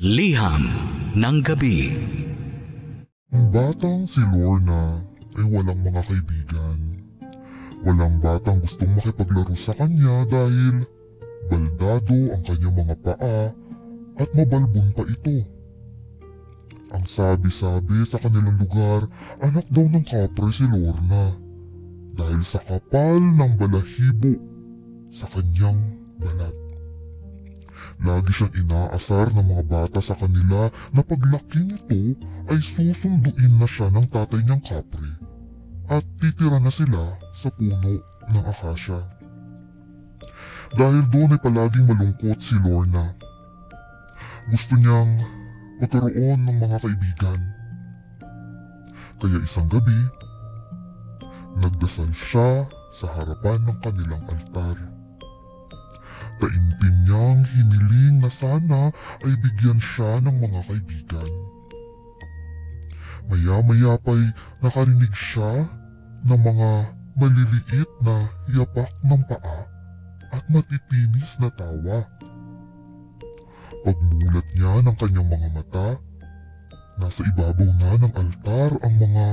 Liham ng gabi. Ang batang si Lorna ay walang mga kaibigan. Walang batang gustong makipaglaro sa kanya dahil baldado ang kanyang mga paa at mabalbon pa ito. Ang sabi-sabi sa kanilang lugar, anak daw ng kapre si Lorna dahil sa kapal ng balahibo sa kanyang balat. Lagi siyang inaasar ng mga bata sa kanila na paglaki nito ay susunduin na siya ng tatay niyang kapre at titira na sila sa puno ng akasya. Dahil doon ay palaging malungkot si Lorna. Gusto niyang magkaroon ng mga kaibigan. Kaya isang gabi, nagdasal siya sa harapan ng kanilang altar. Taimtim niyang hiniling na sana ay bigyan siya ng mga kaibigan. Maya-maya pa'y nakarinig siya ng mga maliliit na yapak ng paa at matitinis na tawa. Pagmulat niya ng kanyang mga mata, nasa ibabaw na ng altar ang mga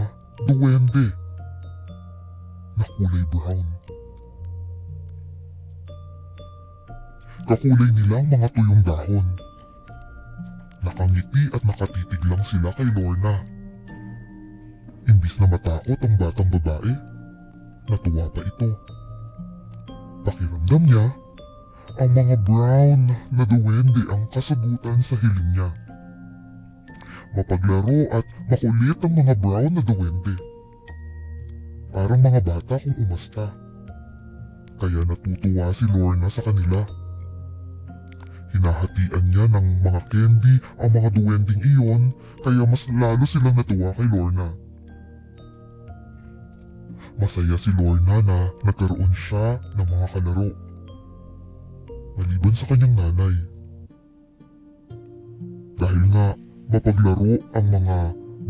duwende na kulay brown. Kakulay nilang mga tuyong dahon. Nakangiti at nakatitig lang sila kay Lorna. Imbis na matakot ang batang babae, natuwa pa ito. Pakiramdam niya, ang mga brown na duwende ang kasagutan sa hiling niya. Mapaglaro at makulit ang mga brown na duwende. Parang mga bata kung umasta. Kaya natutuwa si Lorna sa kanila. Hinahatian niya ng mga candy ang mga duwending iyon, kaya mas lalo silang natuwa kay Lorna. Masaya si Lorna na nagkaroon siya ng mga kalaro. Maliban sa kanyang nanay. Dahil nga mapaglaro ang mga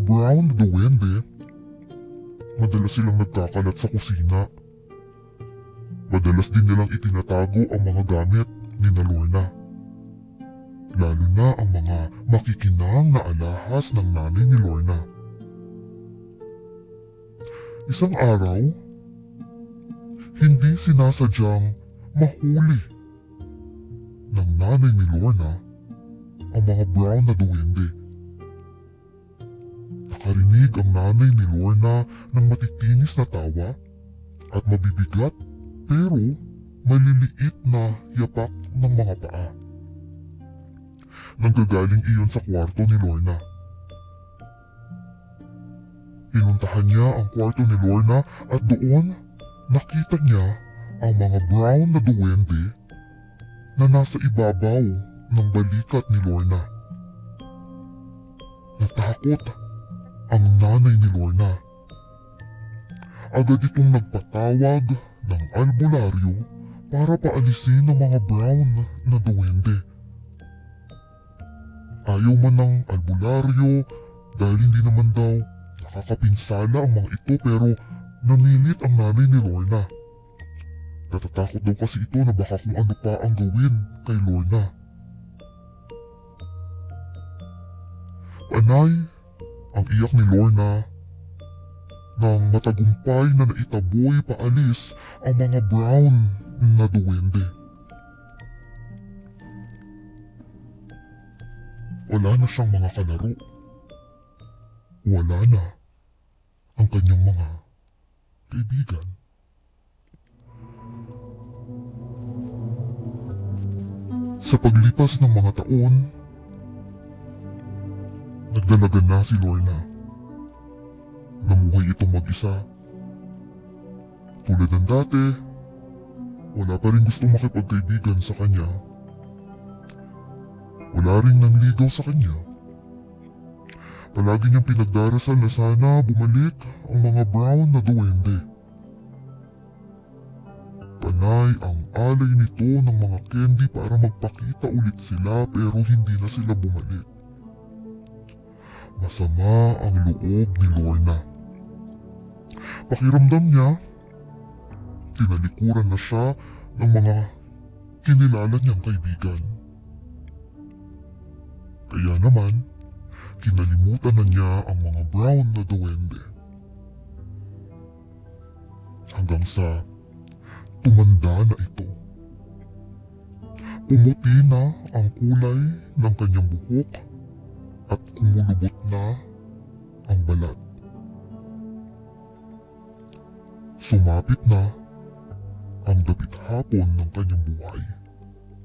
brown na duwende, madalas silang nagkakalat sa kusina. Madalas din nilang itinatago ang mga gamit ni Lorna. Lalo na ang mga makikinang na alahas ng nanay ni Lorna. Isang araw, hindi sinasadyang mahuli ng nanay ni Lorna ang mga brown na duwende. Nakarinig ang nanay ni Lorna ng matitinis na tawa at mabibigat pero maliliit na yapak ng mga paa. Nanggagaling iyon sa kwarto ni Lorna. Pinuntahan niya ang kwarto ni Lorna at doon nakita niya ang mga brown na duwende na nasa ibabaw ng balikat ni Lorna. Natakot ang nanay ni Lorna. Agad itong nagpatawag ng albularyo para paalisin ang mga brown na duwende. Ayaw man ng albularyo dahil hindi naman daw nakakapinsala ang mga ito, pero namilit ang nanay ni Lorna. Natatakot daw kasi ito na baka kung ano pa ang gawin kay Lorna. Panay ang iyak ni Lorna nang matagumpay na naitaboy paalis ang mga brown na duwende. Wala na siyang mga kalaro. Wala na ang kanyang mga kaibigan. Sa paglipas ng mga taon, nagdalaga na si Lorna. Namuhay itong mag-isa. Tulad ng dati, wala pa rin gustong makipagkaibigan sa kanya. Wala rin nanligaw sa kanya. Palagi niyang pinagdarasal na sana bumalik ang mga brown na duwende. Panay ang alay nito ng mga candy para magpakita ulit sila, pero hindi na sila bumalik. Masama ang loob ni Lorna. Pakiramdam niya, tinalikuran na siya ng mga kinilala niyang kaibigan. Kaya naman, kinalimutan na niya ang mga brown na duwende. Hanggang sa tumanda na ito. Pumuti na ang kulay ng kanyang buhok at kumulubot na ang balat. Sumapit na ang dapit hapon ng kanyang buhay.